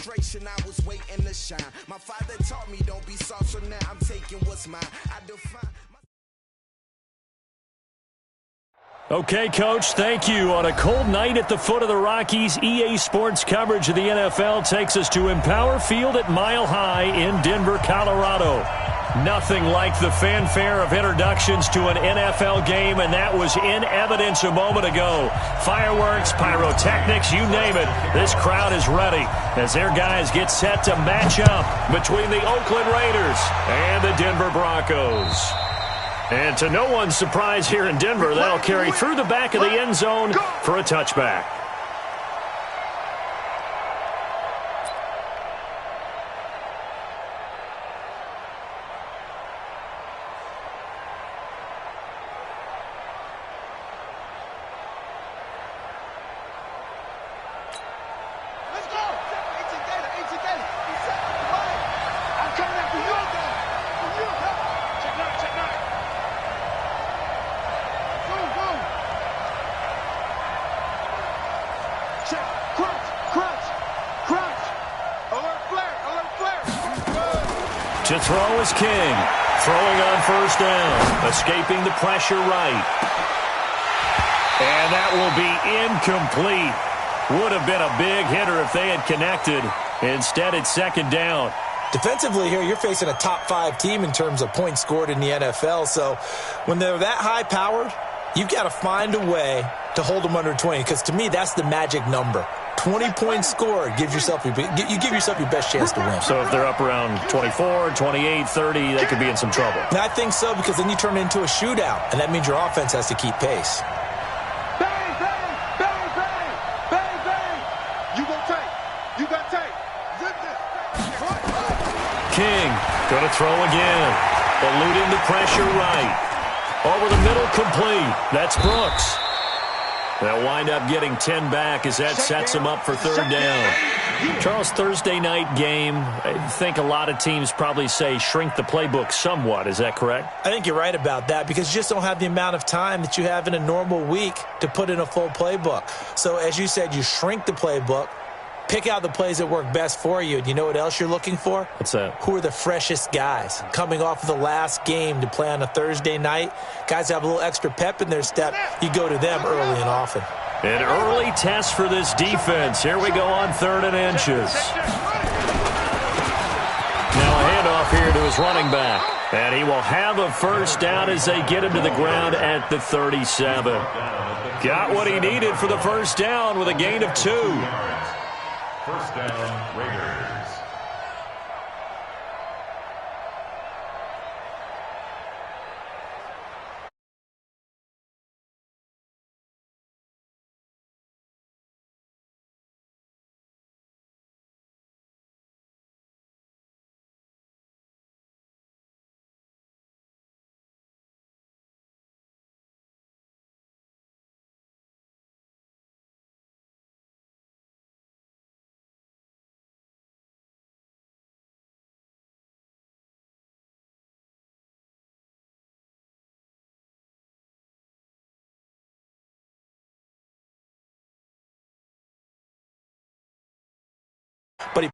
celebration, I was waiting to shine. My father taught me don't be soft, so now I'm taking what's mine. I define. Okay, Coach, thank you. On a cold night at the foot of the Rockies, EA Sports coverage of the NFL takes us to Empower Field at Mile High in Denver, Colorado. Nothing like the fanfare of introductions to an NFL game, and that was in evidence a moment ago. Fireworks, pyrotechnics, you name it. This crowd is ready as their guys get set to match up between the Oakland Raiders and the Denver Broncos. And to no one's surprise here in Denver, that'll carry through the back of the end zone for a touchback. To throw is King. Throwing on first down. Escaping the pressure right. And that will be incomplete. Would have been a big hitter if they had connected. Instead, it's second down. Defensively here, you're facing a top-5 team in terms of points scored in the NFL. So when they're that high-powered, you've got to find a way to hold them under 20. Because to me, that's the magic number. 20 points scored gives yourself you give yourself your best chance to win. So if they're up around 24, 28, 30, they could be in some trouble. And I think so, because then you turn it into a shootout, and that means your offense has to keep pace. Bang, bang, bang, bang, bang, bang. You gon' take. You got take. Zip this. King going to throw again. Eluding the pressure right. Over the middle, complete. That's Brooks. They'll wind up getting 10 back as that sets them up for third down. Charles, Thursday night game, I think a lot of teams probably say shrink the playbook somewhat. Is that correct? I think you're right about that, because you just don't have the amount of time that you have in a normal week to put in a full playbook. So as you said, you shrink the playbook, pick out the plays that work best for you. And you know what else you're looking for? What's that? Who are the freshest guys coming off of the last game to play on a Thursday night? Guys have a little extra pep in their step. You go to them early and often. An early test for this defense. Here we go on 3rd and inches. Now a handoff here to his running back. And he will have a first down as they get him to the ground at the 37. Got what he needed for the first down with a gain of 2. First down, Raiders. But he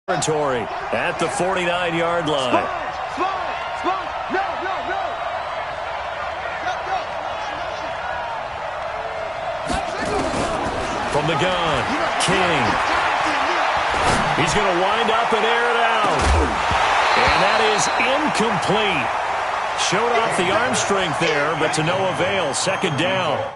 Territory at the 49-yard line. From the gun, King. He's going to wind up and air it out. And that is incomplete. Showed off the arm strength there, but to no avail. Second down.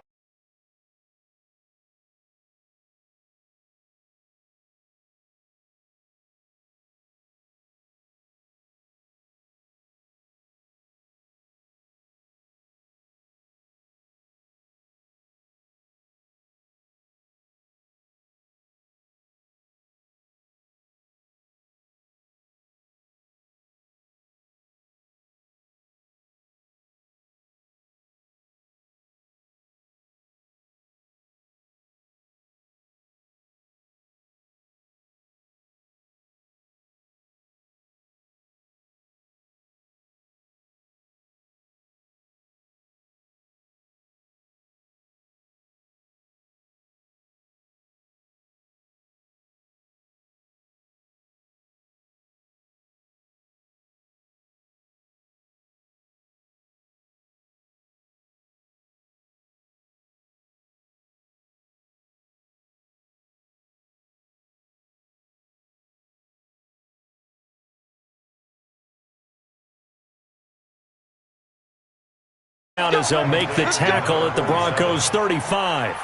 As they'll make the tackle at the Broncos 35.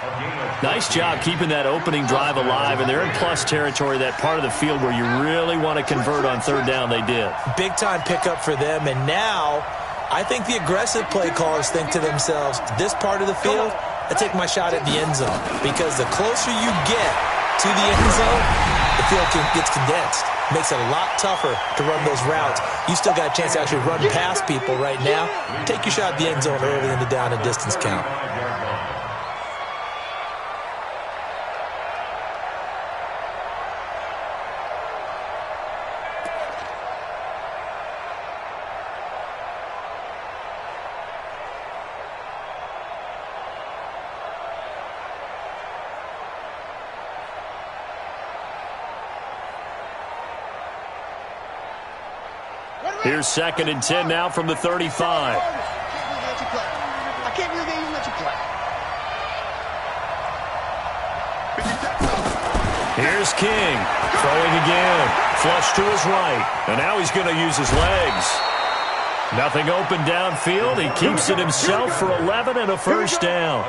Nice job keeping that opening drive alive, and they're in plus territory, that part of the field where you really want to convert on third down. They did. Big-time pickup for them, and now I think the aggressive play callers think to themselves, this part of the field, I take my shot at the end zone, because the closer you get to the end zone, the field gets condensed. Makes it a lot tougher to run those routes. You still got a chance to actually run past people right now. Take your shot at the end zone early in the down and distance count. Here's 2nd and 10 now from the 35. I can't believe they even let you play. Here's King. Throwing again. Flush to his right. And now he's going to use his legs. Nothing open downfield. He keeps it himself for 11 and a first down.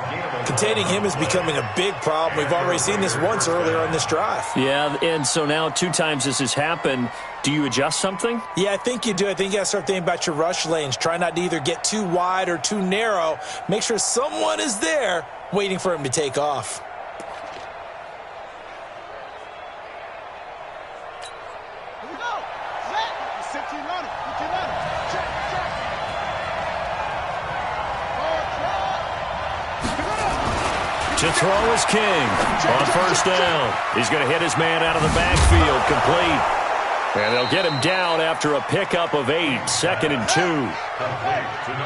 Containing him is becoming a big problem. We've already seen this once earlier on this drive. Yeah, and so now 2 times this has happened. Do you adjust something? Yeah, I think you do. I think you got to start thinking about your rush lanes. Try not to either get too wide or too narrow. Make sure someone is there waiting for him to take off. Here we go. Set. Set to your running. Get your running. Check. To throw is King on first down. He's going to hit his man out of the backfield, complete. And they'll get him down after a pickup of 8, 2nd and 2.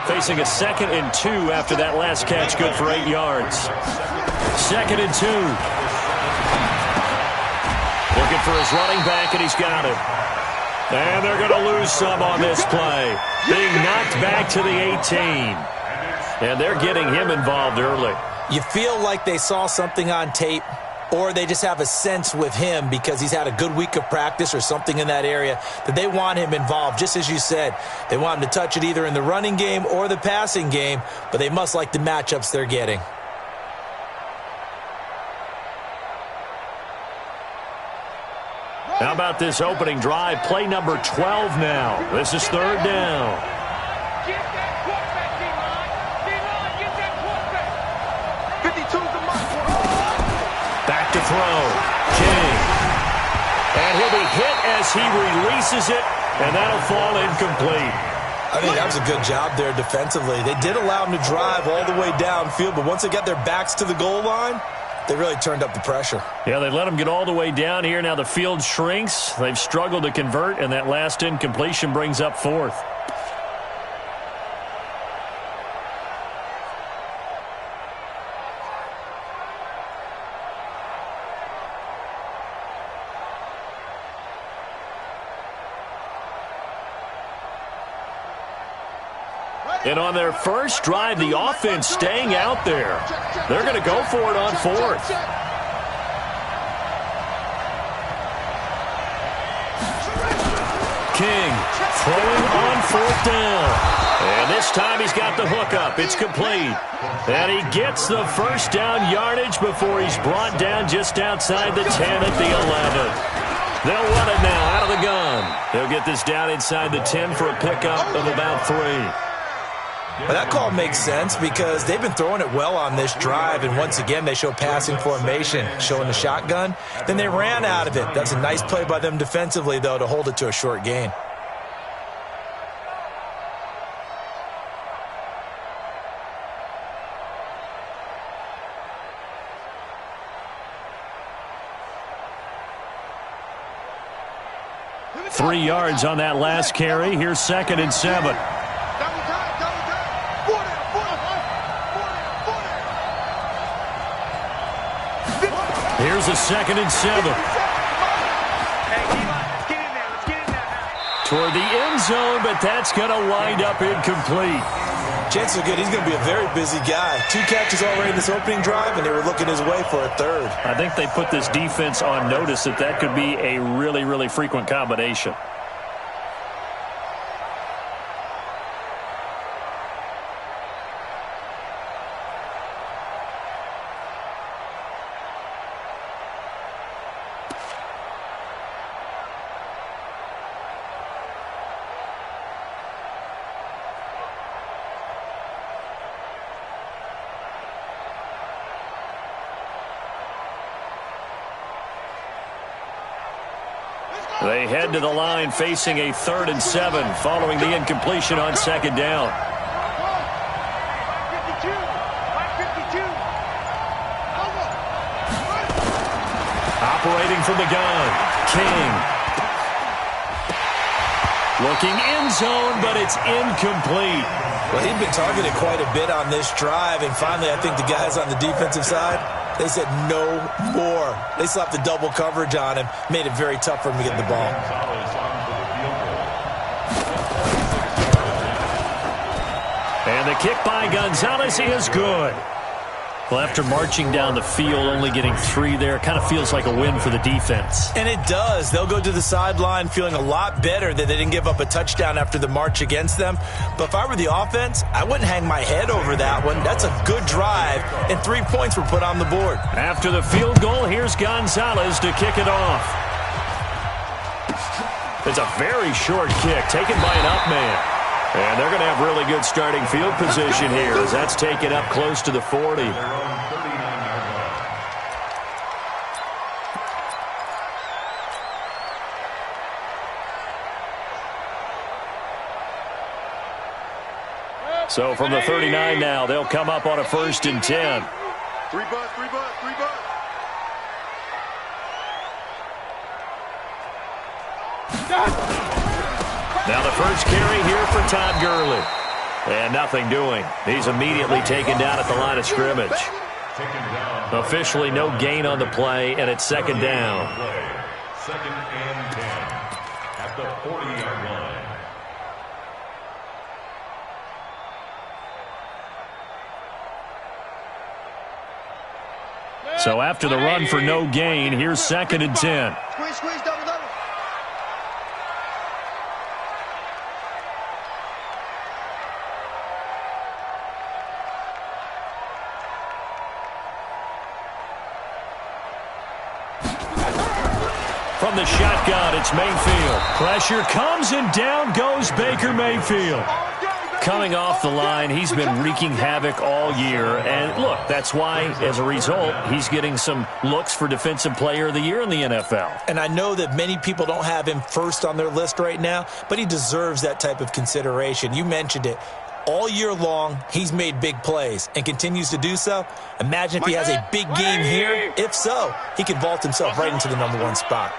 Facing a 2nd and 2 after that last catch, good for 8 yards. 2nd and 2. Looking for his running back, and he's got it. And they're going to lose some on this play. Being knocked back to the 18. And they're getting him involved early. You feel like they saw something on tape, or they just have a sense with him because he's had a good week of practice or something in that area that they want him involved. Just as you said, they want him to touch it either in the running game or the passing game, but they must like the matchups they're getting. How about this opening drive? Play number 12 now. This is 3rd down. Back to throw. King. And he'll be hit as he releases it, and that'll fall incomplete. I think that was a good job there defensively. They did allow him to drive all the way downfield, but once they got their backs to the goal line, they really turned up the pressure. Yeah, they let him get all the way down here. Now the field shrinks. They've struggled to convert, and that last incompletion brings up 4th. And on their first drive, the offense staying out there. They're going to go for it on 4th. King throwing on 4th down. And this time he's got the hook up. It's complete. And he gets the first down yardage before he's brought down just outside the 10 at the 11. They'll run it now out of the gun. They'll get this down inside the 10 for a pickup of about 3. Well, that call makes sense because they've been throwing it well on this drive, and once again they show passing formation, showing the shotgun. Then they ran out of it. That's a nice play by them defensively, though, to hold it to a short gain. Three yards on that last carry. Here's 2nd and 7. Here's a 2nd and 7. Toward the end zone, but that's going to wind up incomplete. Chances are good. He's going to be a very busy guy. 2 catches already in this opening drive, and they were looking his way for a 3rd. I think they put this defense on notice that that could be a really, really frequent combination. They head to the line facing a 3rd and 7 following the incompletion on 2nd down. Operating from the gun, King. Looking end zone, but it's incomplete. Well, he'd been targeted quite a bit on this drive, and finally I think the guys on the defensive side, they said no more. They slapped the double coverage on him, made it very tough for him to get the ball. And the kick by Gonzalez is good. Well, after marching down the field, only getting 3 there, kind of feels like a win for the defense. And it does. They'll go to the sideline feeling a lot better that they didn't give up a touchdown after the march against them. But if I were the offense, I wouldn't hang my head over that one. That's a good drive, and 3 points were put on the board. After the field goal, here's Gonzalez to kick it off. It's a very short kick taken by an up man. And they're going to have really good starting field position here as that's taken up close to the 40. So from the 39 now, they'll come up on a 1st and 10. 3 butts, 3 butts, 3 butts. Now the first carry here for Todd Gurley. And nothing doing. He's immediately taken down at the line of scrimmage. Officially no gain on the play, and it's 2nd down. 2nd and 10 at the 40-yard line. So after the run for no gain, here's 2nd and 10. Squeeze, double, double. From the shotgun, it's Mayfield. Pressure comes, and down goes Baker Mayfield. Coming off the line, he's been wreaking havoc all year. And look, that's why, as a result, he's getting some looks for Defensive Player of the Year in the NFL. And I know that many people don't have him first on their list right now, but he deserves that type of consideration. You mentioned it. All year long, he's made big plays and continues to do so. Imagine if he has a big game here. If so, he could vault himself right into the #1 spot.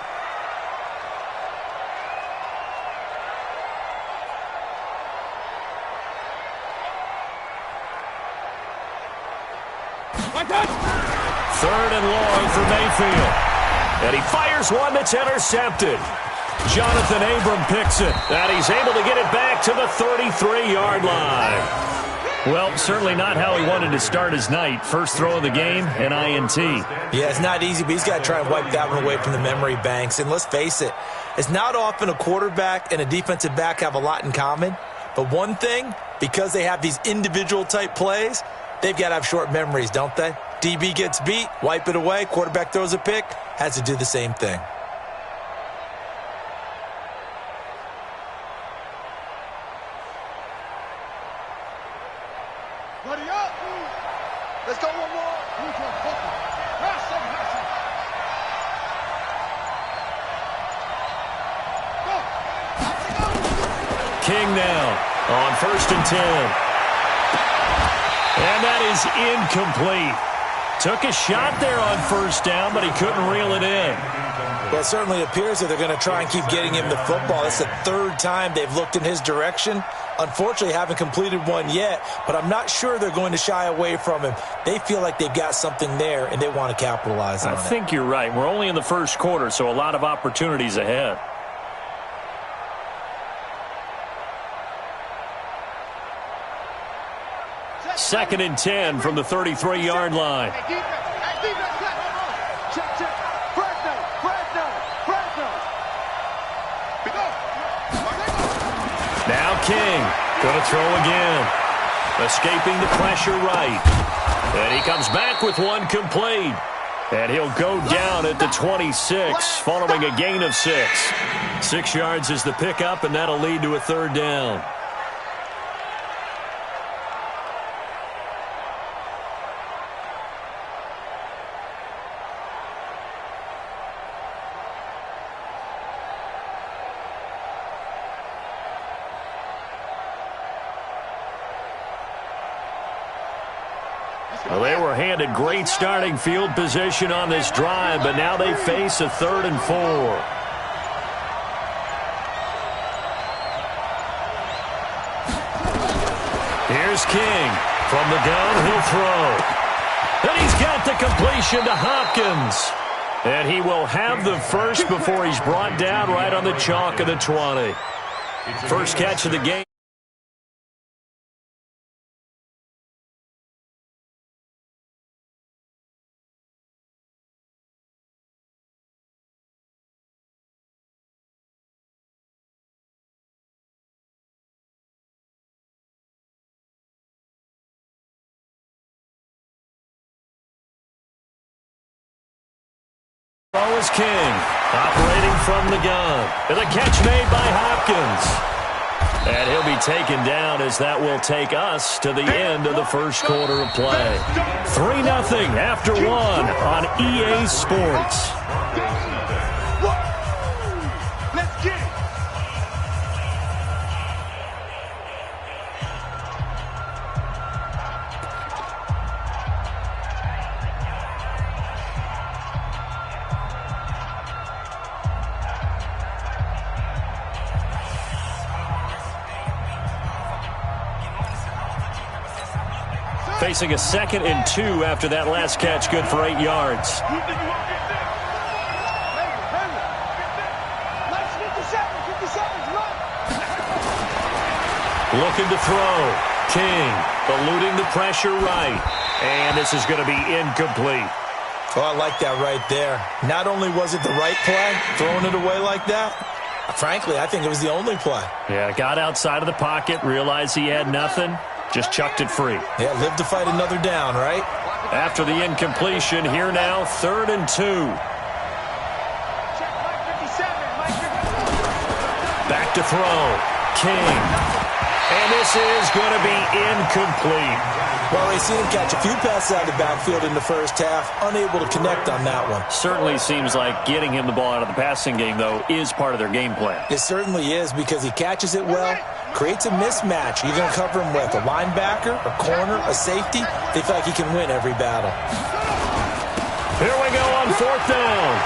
Third and long for Mayfield. And he fires one that's intercepted. Jonathan Abram picks it. And he's able to get it back to the 33-yard line. Well, certainly not how he wanted to start his night. First throw of the game, an INT. Yeah, it's not easy, but he's got to try and wipe that one away from the memory banks. And let's face it, it's not often a quarterback and a defensive back have a lot in common. But one thing, because they have these individual type plays, they've got to have short memories, don't they? DB gets beat, wipe it away, quarterback throws a pick, has to do the same thing. Buddy up. Let's go one more. King now on 1st and 10. And that is incomplete. Took a shot there on 1st down, but he couldn't reel it in. Well, it certainly appears that they're going to try and keep getting him the football. It's the 3rd time they've looked in his direction. Unfortunately, haven't completed one yet, but I'm not sure they're going to shy away from him. They feel like they've got something there, and they want to capitalize on it. I think you're right. We're only in the 1st quarter, so a lot of opportunities ahead. Second and 10 from the 33-yard line. Now King going to throw again. Escaping the pressure right. And he comes back with one complete. And he'll go down at the 26 following a gain of 6. 6 yards is the pickup, and that'll lead to a 3rd down. Well, they were handed great starting field position on this drive, but now they face a 3rd and 4. Here's King. From the gun, he'll throw. And he's got the completion to Hopkins. And he will have the first before he's brought down right on the chalk of the 20. First catch of the game. Throw is King, operating from the gun. And the catch made by Hopkins. And he'll be taken down as that will take us to the end of the first quarter of play. 3-0 after 1 on EA Sports. Let's get it. Facing a 2nd and 2 after that last catch, good for 8 yards. Looking to throw. King eluding the pressure right. And this is going to be incomplete. Oh, I like that right there. Not only was it the right play, throwing it away like that, frankly, I think it was the only play. Yeah, got outside of the pocket, realized he had nothing, just chucked it free. Yeah, live to fight another down, right? After the incompletion, here now, 3rd and 2. Back to throw. King. And this is going to be incomplete. Well, they seen him catch a few passes out of the backfield in the first half, unable to connect on that one. Certainly seems like getting him the ball out of the passing game, though, is part of their game plan. It certainly is, because he catches it well, creates a mismatch. You're going to cover him with a linebacker, a corner, a safety. They feel like he can win every battle. Here we go on 4th down.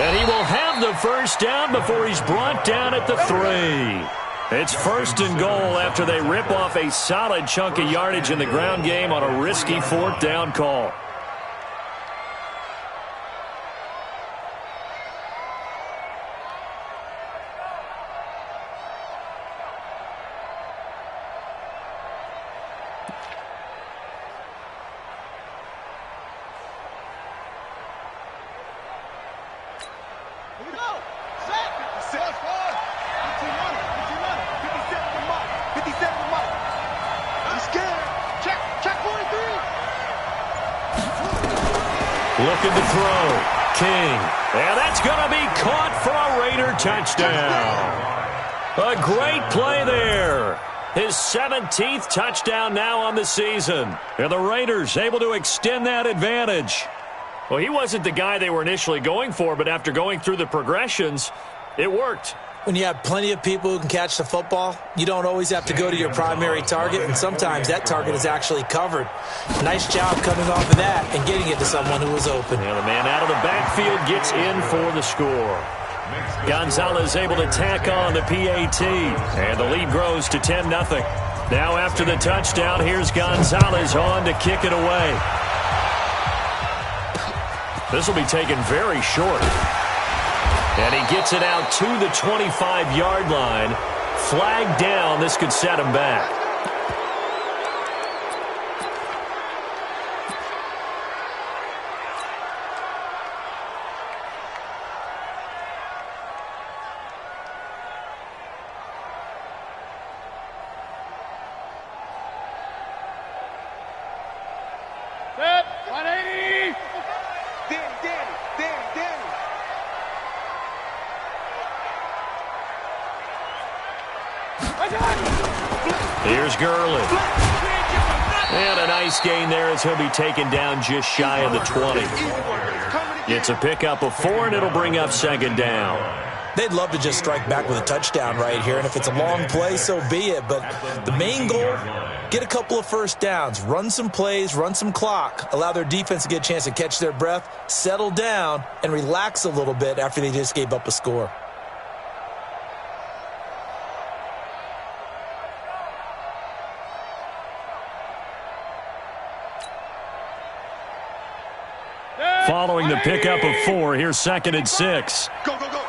And he will have the first down before he's brought down at the 3. It's 1st and goal after they rip off a solid chunk of yardage in the ground game on a risky 4th down call. Here we go. Set. Set. 57 to Mike. I'm scared. Check 43. Looking to throw. King. And that's going to be caught for a Raider touchdown. A great play there. His 17th touchdown now on the season. And the Raiders able to extend that advantage. Well, he wasn't the guy they were initially going for, but after going through the progressions, it worked. When you have plenty of people who can catch the football, you don't always have to go to your primary target, and sometimes that target is actually covered. Nice job coming off of that and getting it to someone who was open. And the man out of the backfield gets in for the score. Gonzalez able to tack on the PAT, and the lead grows to 10-0. Now after the touchdown, here's Gonzalez on to kick it away. This will be taken very short. And he gets it out to the 25-yard line. Flag down. This could set him back. Set. 180. Danny. Here's Gurley. And a nice gain there as he'll be taken down just shy of the 20. It's a pickup of 4, and it'll bring up 2nd down. They'd love to just strike back with a touchdown right here, and if it's a long play, so be it. But the main goal, get a couple of first downs, run some plays, run some clock, allow their defense to get a chance to catch their breath, settle down, and relax a little bit after they just gave up a score. Following the pickup of 4, here's 2nd and 6. Go, go, go.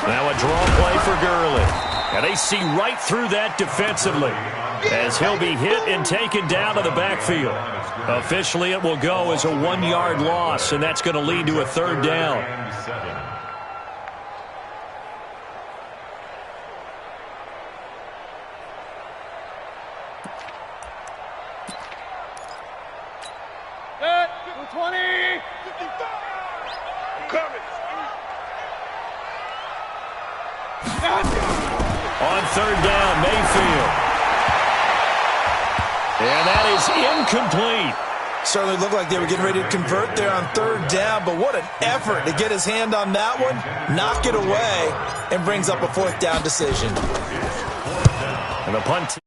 Now a draw play for Gurley. And they see right through that defensively as he'll be hit and taken down to the backfield. Officially, it will go as a 1-yard loss, and that's going to lead to a 3rd down. On 3rd down, Mayfield. And that is incomplete. Certainly looked like they were getting ready to convert there on 3rd down, but what an effort to get his hand on that one, knock it away, and brings up a 4th down decision. And the punt.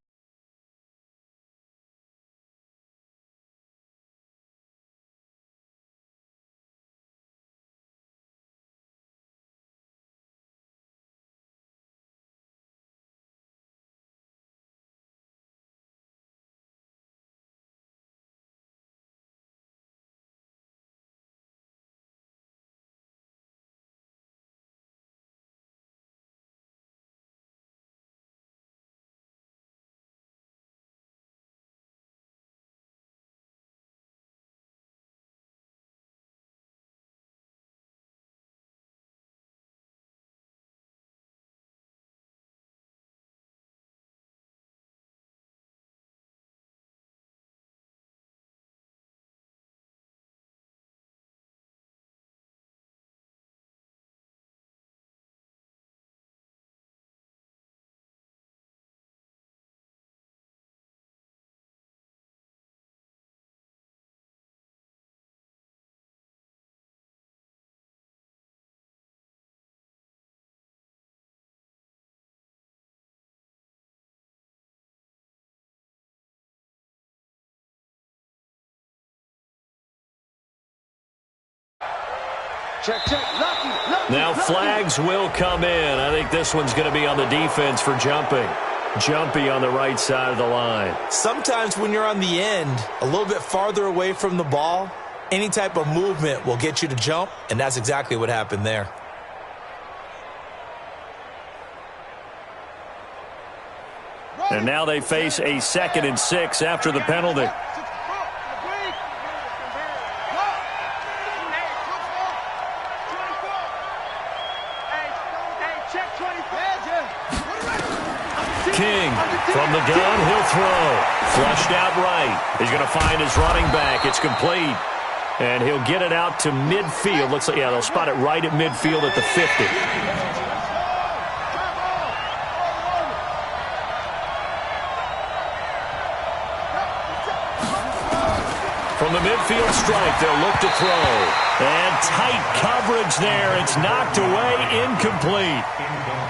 Check, check. Lucky. Now flags will come in. I think this one's going to be on the defense for jumping. Jumpy on the right side of the line. Sometimes when you're on the end, a little bit farther away from the ball, any type of movement will get you to jump, and that's exactly what happened there. And now they face a 2nd and 6 after the penalty. King from the gun, he'll throw. Flushed out right. He's going to find his running back. It's complete. And he'll get it out to midfield. Looks like, yeah, they'll spot it right at midfield at the 50. From the midfield strike, they'll look to throw. And tight coverage there. It's knocked away, incomplete.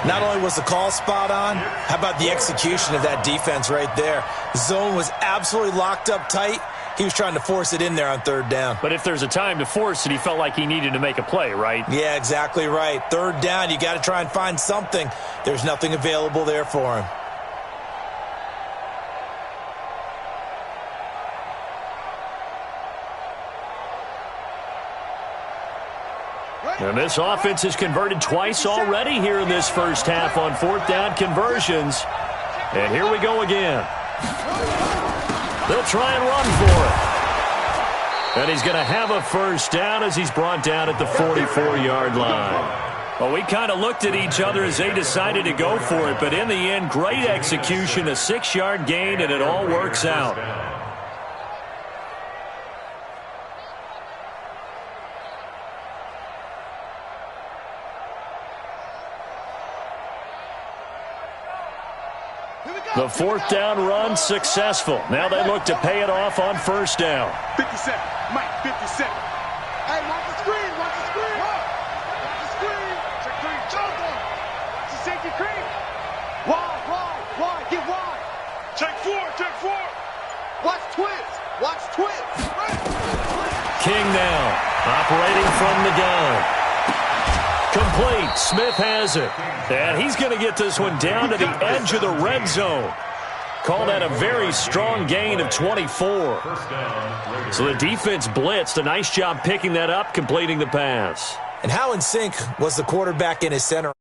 Not only was the call spot on, how about the execution of that defense right there? The zone was absolutely locked up tight. He was trying to force it in there on 3rd down. But if there's a time to force it, he felt like he needed to make a play, right? Yeah, exactly right. 3rd down, you got to try and find something. There's nothing available there for him. And this offense has converted twice already here in this first half on 4th down conversions. And here we go again. They'll try and run for it. And he's going to have a 1st down as he's brought down at the 44-yard line. Well, we kind of looked at each other as they decided to go for it, but in the end, great execution, a 6-yard gain, and it all works out. The fourth down run successful. Now they look to pay it off on first down. 57. Mike, 57. Hey, watch the screen. Watch the screen. Watch the screen. Check three. Jump on. Watch the safety screen. Wide. Get wide. Check four. Watch twins. King now, operating from the gun. Complete. Smith has it. And he's going to get this one down to the edge of the red zone. Call that a very strong gain of 24. So the defense blitzed. A nice job picking that up, completing the pass. And how in sync was the quarterback in his center?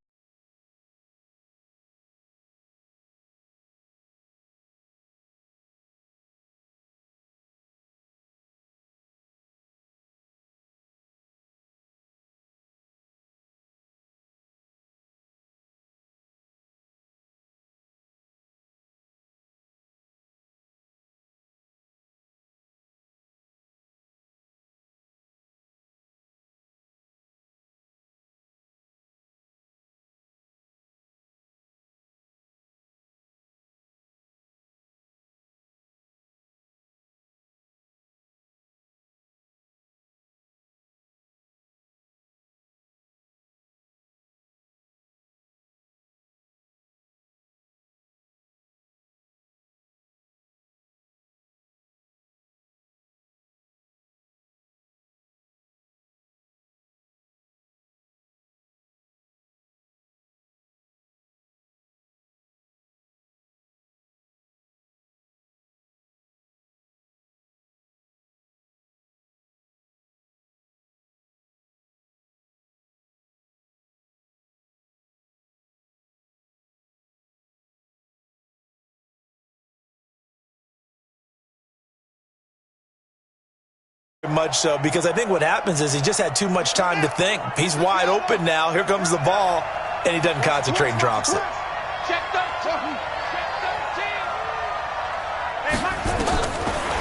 Much so, because I think what happens is he just had too much time to think. He's wide open now. Here comes the ball, and he doesn't concentrate and drops it.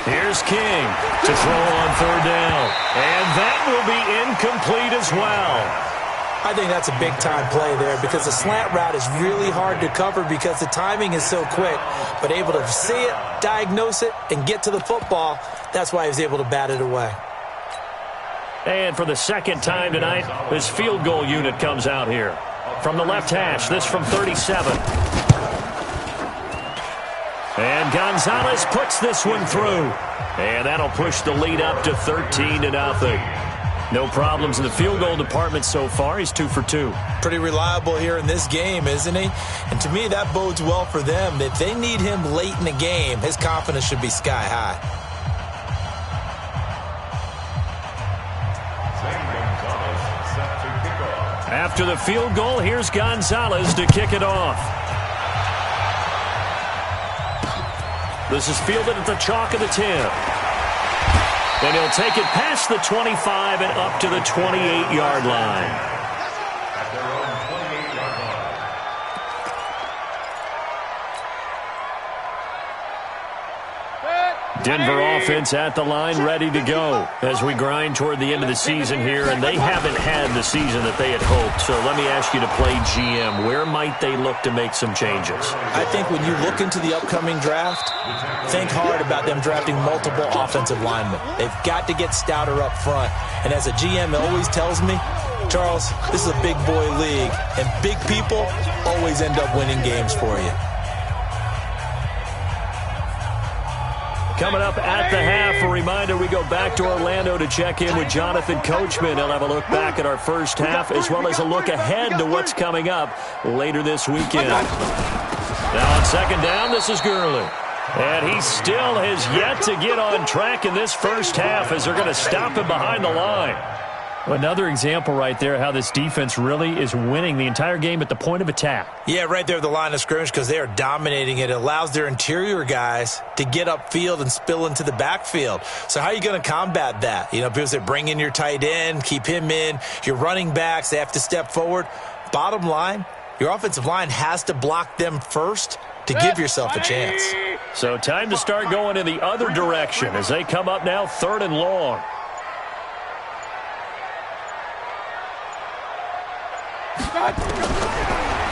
Here's King to throw on third down. And that will be incomplete as well. I think that's a big-time play there because the slant route is really hard to cover because the timing is so quick. But able to see it, diagnose it, and get to the football, that's why he was able to bat it away. And for the second time tonight, this field goal unit comes out here. From the left hash, this from 37. And Gonzalez puts this one through. And that'll push the lead up to 13-0. No problems in the field goal department so far. He's 2 for 2. Pretty reliable here in this game, isn't he? And to me, that bodes well for them. If they need him late in the game, his confidence should be sky high. After the field goal, here's Gonzalez to kick it off. This is fielded at the chalk of the 10. And he'll take it past the 25 and up to the 28-yard line. At their own 28-yard line. Denver offense at the line, ready to go as we grind toward the end of the season here, and they haven't had the season that they had hoped. So let me ask you to play GM. Where might they look to make some changes? I think when you look into the upcoming draft, think hard about them drafting multiple offensive linemen. They've got to get stouter up front. And as a GM always tells me, Charles, this is a big boy league, and big people always end up winning games for you. Coming up at the half, a reminder, we go back to Orlando to check in with Jonathan Coachman. He'll have a look back at our first half as well as a look ahead to what's coming up later this weekend. Now on second down, this is Gurley. And he still has yet to get on track in this first half as they're going to stop him behind the line. Another example right there how this defense really is winning the entire game at the point of attack. Yeah, right there at the line of scrimmage because they are dominating it. It allows their interior guys to get upfield and spill into the backfield. So how are you going to combat that? You know, people say bring in your tight end, keep him in. Your running backs, they have to step forward. Bottom line, your offensive line has to block them first to give yourself a chance. So time to start going in the other direction as they come up now 3rd and long.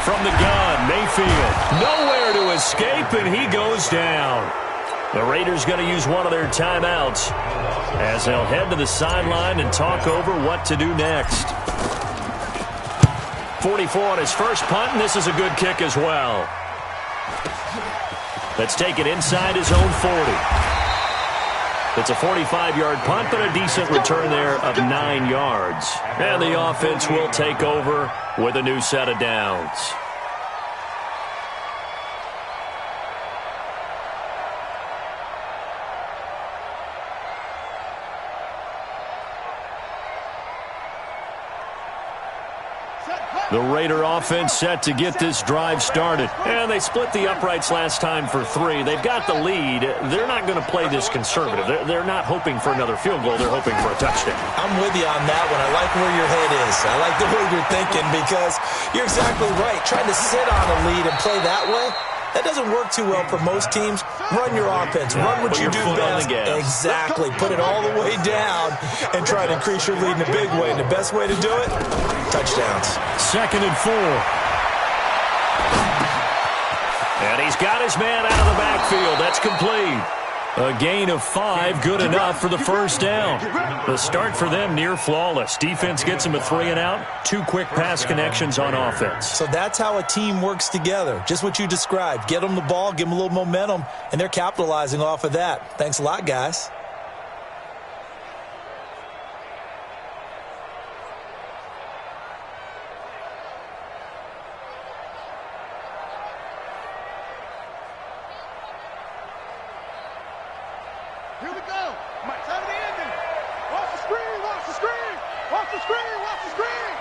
From the gun, Mayfield. Nowhere to escape, and he goes down. The Raiders going to use one of their timeouts as they'll head to the sideline and talk over what to do next. 44 on his first punt, and this is a good kick as well. Let's take it inside his own 40. It's a 45-yard punt, but a decent return there of 9 yards. And the offense will take over with a new set of downs. The Raider offense set to get this drive started. And they split the uprights last time for 3. They've got the lead. They're not going to play this conservative. They're not hoping for another field goal. They're hoping for a touchdown. I'm with you on that one. I like where your head is. I like the way you're thinking because you're exactly right. Trying to sit on a lead and play that way, that doesn't work too well for most teams. Run your offense. Run what you do best. Exactly. Put it all the way down and try to increase your lead in a big way. And the best way to do it, touchdowns. 2nd and 4. And he's got his man out of the backfield. That's complete. A gain of 5, good enough for the first down. The start for them near flawless. Defense gets them a 3 and out. 2 quick pass connections on offense. So that's how a team works together. Just what you described. Get them the ball, give them a little momentum, and they're capitalizing off of that. Thanks a lot, guys. Here we go. Mike's out of the ending. Watch the screen. Watch the screen. Watch the screen. Watch the screen.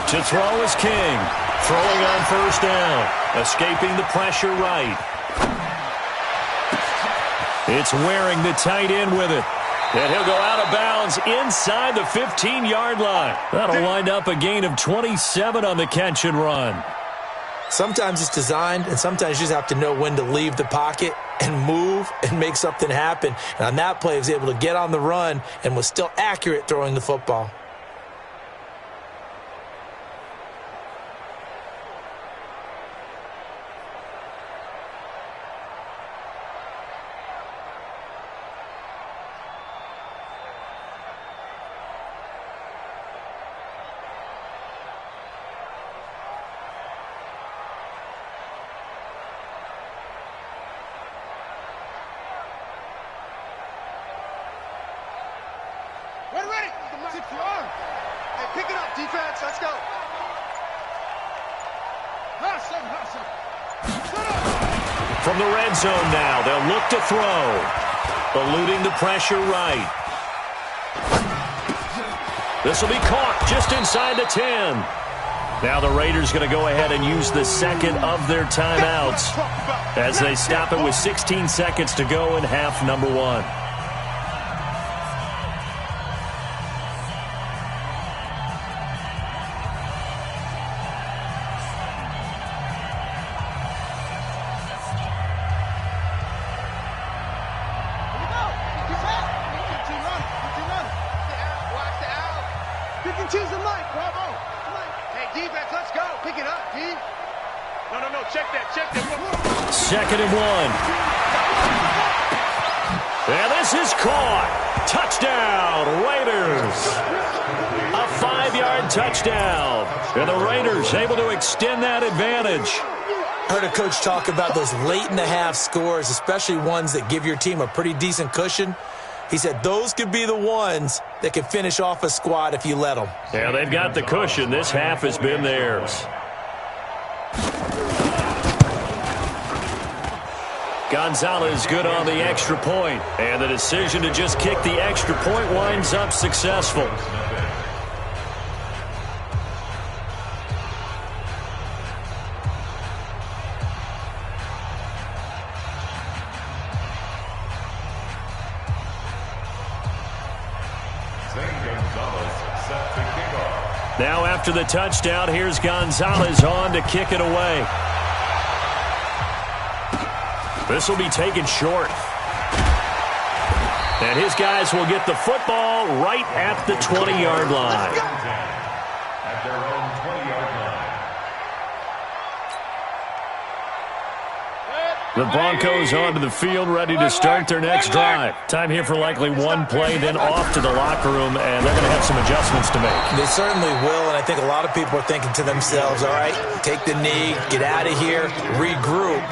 To throw is King. Throwing on first down. Escaping the pressure right. It's Waring the tight end with it. And he'll go out of bounds inside the 15-yard line. That'll wind up a gain of 27 on the catch and run. Sometimes it's designed, and sometimes you just have to know when to leave the pocket and move and make something happen. And on that play, he was able to get on the run and was still accurate throwing the football. Ready. 6 yards. Hey, pick it up, defense. Let's go. Hustle. From the red zone now, they'll look to throw. Eluding the pressure right. This will be caught just inside the 10. Now the Raiders going to go ahead and use the second of their timeouts as they stop it with 16 seconds to go in half number 1. Second and 1. And this is caught. Touchdown, Raiders. A 5-yard touchdown. And the Raiders able to extend that advantage. I heard a coach talk about those late-in-the-half scores, especially ones that give your team a pretty decent cushion. He said those could be the ones that can finish off a squad if you let them. Yeah, they've got the cushion. This half has been theirs. Gonzalez good on the extra point, and the decision to just kick the extra point winds up successful. Now after the touchdown, here's Gonzalez on to kick it away. This will be taken short. And his guys will get the football right at the 20-yard line. At their own The Broncos onto the field, ready to start their next drive. Time here for likely one play, then off to the locker room, and they're going to have some adjustments to make. They certainly will, and I think a lot of people are thinking to themselves, all right, take the knee, get out of here, regroup.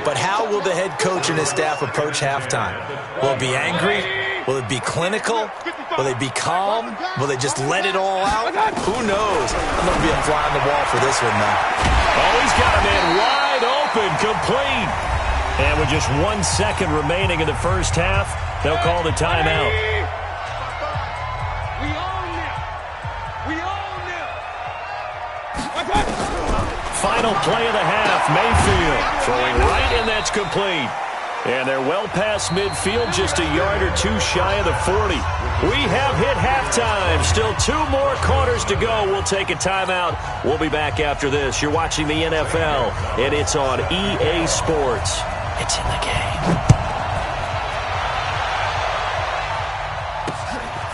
But how will the head coach and his staff approach halftime? Will it be angry? Will it be clinical? Will they be calm? Will they just let it all out? Who knows? I'm going to be a fly on the wall for this one, though. Oh, he's got a man wide open, complete. And with just 1 second remaining in the first half, they'll call the timeout. We own them. We own them. Final play of the half, Mayfield throwing right, and that's complete. And they're well past midfield, just a yard or two shy of the 40. We have hit halftime. Still 2 more quarters to go. We'll take a timeout. We'll be back after this. You're watching the NFL, and it's on EA Sports. It's in the game.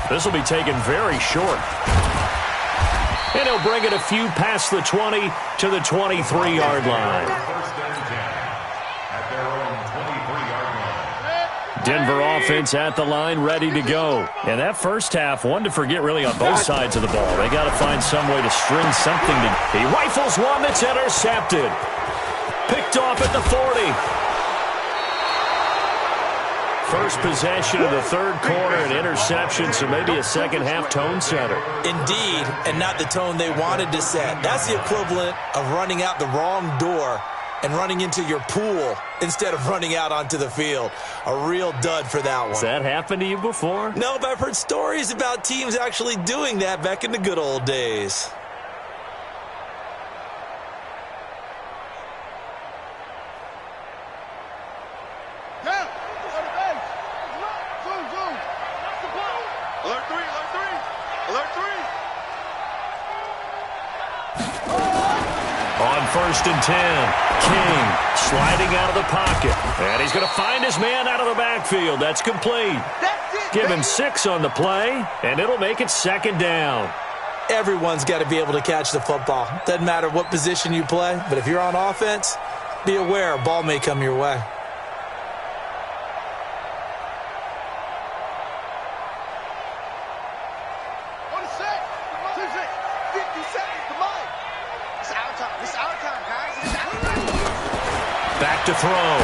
This will be taken very short. And he'll bring it a few past the 20 to the 23-yard line. At their own 23-yard line. Denver offense at the line, ready to go. And that first half, one to forget really on both sides of the ball. They got to find some way to string something to. He rifles one that's intercepted. Picked off at the 40. First possession of the third quarter, an interception, so maybe a second-half tone setter. Indeed, and not the tone they wanted to set. That's the equivalent of running out the wrong door and running into your pool instead of running out onto the field. A real dud for that one. Has that happened to you before? No, but I've heard stories about teams actually doing that back in the good old days. First and 10. King sliding out of the pocket. And he's going to find his man out of the backfield. That's complete. Give him 6 on the play, and it'll make it second down. Everyone's got to be able to catch the football. Doesn't matter what position you play, but if you're on offense, be aware a ball may come your way. Back to throw.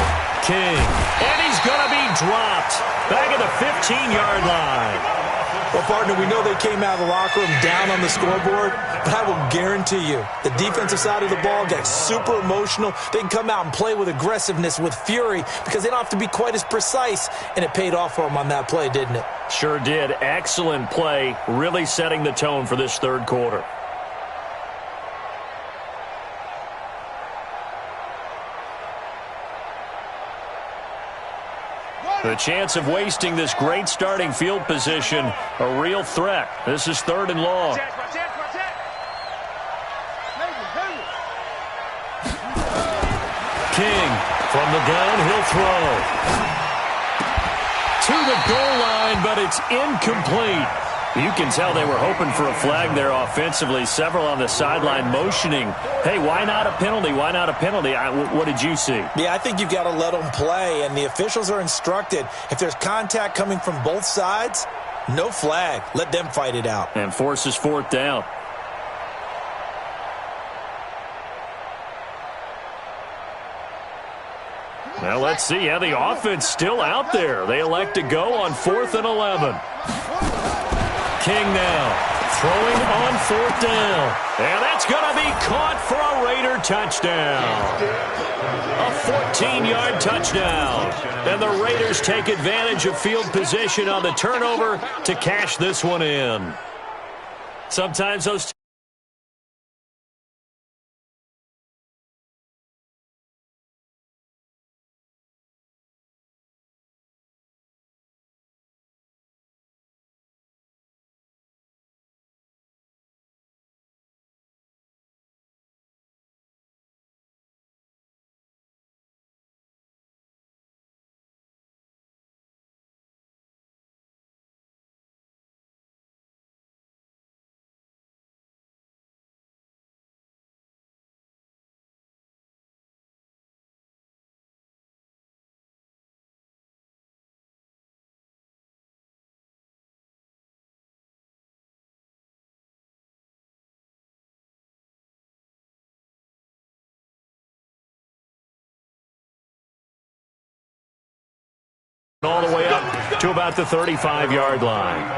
King. And he's going to be dropped. Back at the 15-yard line. Well, partner, we know they came out of the locker room down on the scoreboard, but I will guarantee you the defensive side of the ball got super emotional. They can come out and play with aggressiveness, with fury, because they don't have to be quite as precise, and it paid off for them on that play, didn't it? Sure did. Excellent play, really setting the tone for this third quarter. The chance of wasting this great starting field position, a real threat. This is third and long. King from the gun, he'll throw. To the goal line, but it's incomplete. You can tell they were hoping for a flag there offensively. Several on the sideline motioning. Hey, why not a penalty? Why not a penalty? What did you see? Yeah, I think you've got to let them play, and the officials are instructed. If there's contact coming from both sides, no flag. Let them fight it out. And forces fourth down. Well, let's see how the offense still out there. They elect to go on 4th and 11. King now throwing on 4th down. And that's going to be caught for a Raider touchdown. A 14-yard touchdown. And the Raiders take advantage of field position on the turnover to cash this one in. Sometimes those all the way up to about the 35-yard line.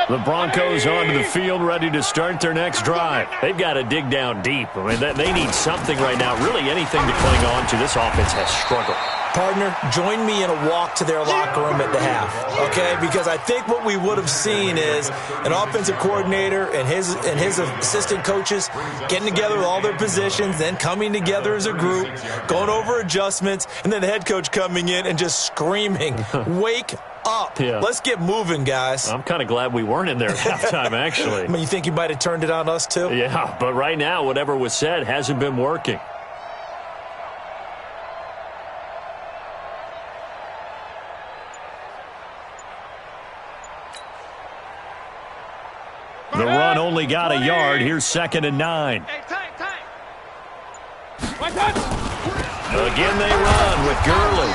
The Broncos onto the field, ready to start their next drive. They've got to dig down deep. I mean, they need something right now, really anything to cling on to. This offense has struggled. Partner, join me in a walk to their locker room at the half, okay? Because I think what we would have seen is an offensive coordinator and his assistant coaches getting together with all their positions, then coming together as a group, going over adjustments, and then the head coach coming in and just screaming, wake up. Yeah. Let's get moving, guys. I'm kind of glad we weren't in there at halftime, actually. I mean, you think you might have turned it on us, too? Yeah, but right now, whatever was said hasn't been working. The run only got a yard. Here's 2nd and 9. Again, they run with Gurley.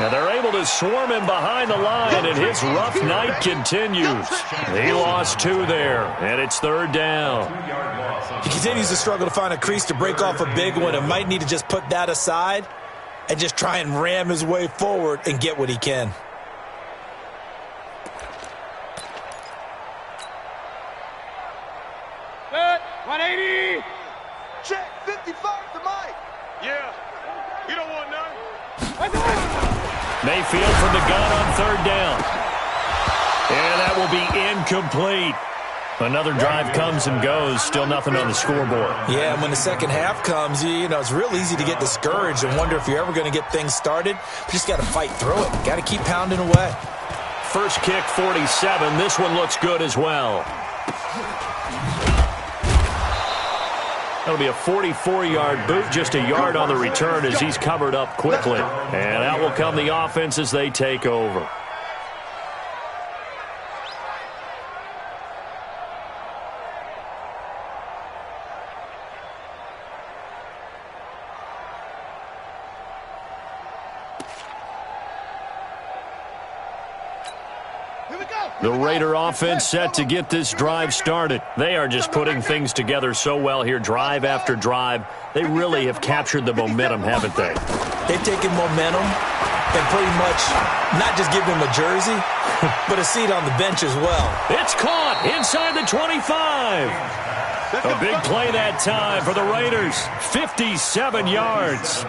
And they're able to swarm him behind the line, and his rough night continues. He lost 2 there, and it's 3rd down. He continues to struggle to find a crease to break off a big one and might need to just put that aside and just try and ram his way forward and get what he can. Good. 180. Check. 55 to Mike. Yeah. You don't want none. Mayfield from the gun on 3rd down. And that will be incomplete. Another drive comes and goes. Still nothing on the scoreboard. Yeah, and when the second half comes, you know, it's real easy to get discouraged and wonder if you're ever going to get things started. You just got to fight through it. Got to keep pounding away. First kick, 47. This one looks good as well. That'll be a 44-yard boot, just a yard on the return as he's covered up quickly. And out will come the offense as they take over. The Raider offense set to get this drive started. They are just putting things together so well here, drive after drive. They really have captured the momentum, haven't they? They've taken momentum and pretty much not just given him a jersey, but a seat on the bench as well. It's caught inside the 25. A big play that time for the Raiders. 57 yards.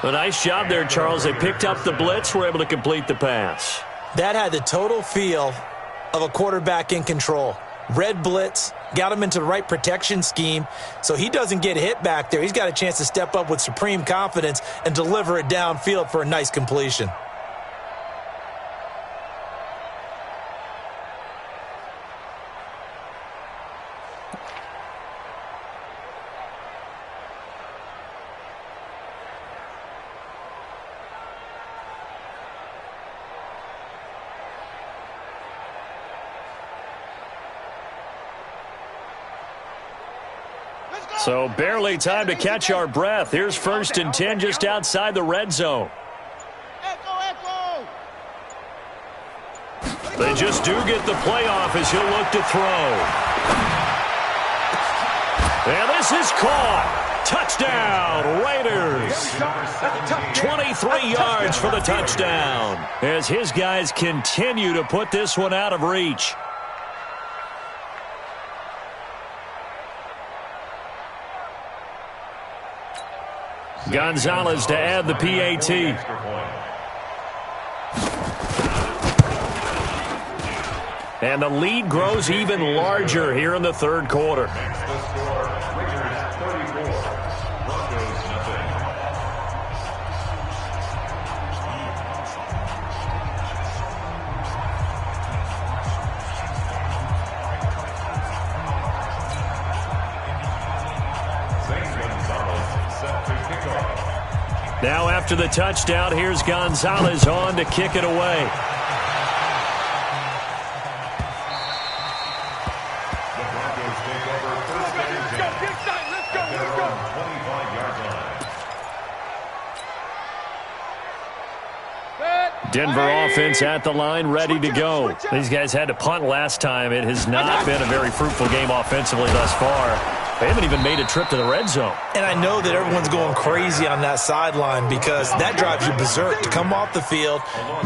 A nice job there, Charles. They picked up the blitz, were able to complete the pass. That had the total feel of a quarterback in control. Red blitz, got him into the right protection scheme, so he doesn't get hit back there. He's got a chance to step up with supreme confidence and deliver it downfield for a nice completion. So barely time to catch our breath. Here's 1st and 10 just outside the red zone. They just do get the playoff as he'll look to throw. And this is caught. Touchdown, Raiders. 23 yards for the touchdown as his guys continue to put this one out of reach. Gonzalez to add the PAT. And the lead grows even larger here in the 3rd quarter. Now after the touchdown, here's Gonzalez on to kick it away. Denver offense at the line, ready to go. These guys had to punt last time. It has not been a very fruitful game offensively thus far. They haven't even made a trip to the red zone. And I know that everyone's going crazy on that sideline because that drives you berserk to come off the field,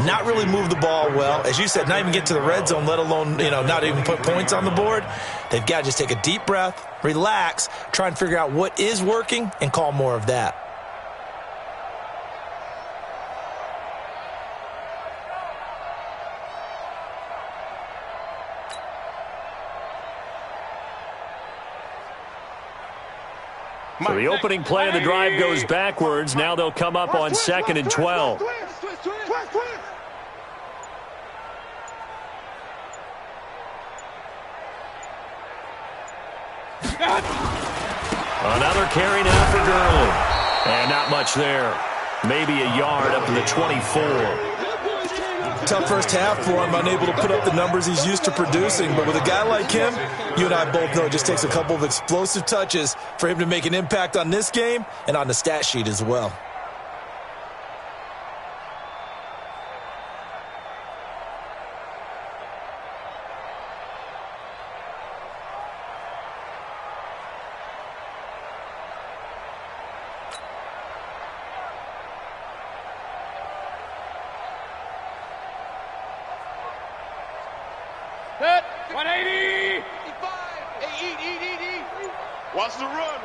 not really move the ball well. As you said, not even get to the red zone, let alone, not even put points on the board. They've got to just take a deep breath, relax, try and figure out what is working and call more of that. So the opening play of the drive goes backwards. Now they'll come up on 2nd and 12. Another carry now for Gurley. And not much there. Maybe a yard up to the 24. Tough first half for him, unable to put up the numbers he's used to producing. But with a guy like him, you and I both know it just takes a couple of explosive touches for him to make an impact on this game and on the stat sheet as well. Set. 180. 85. Hey, eat. Watch the run.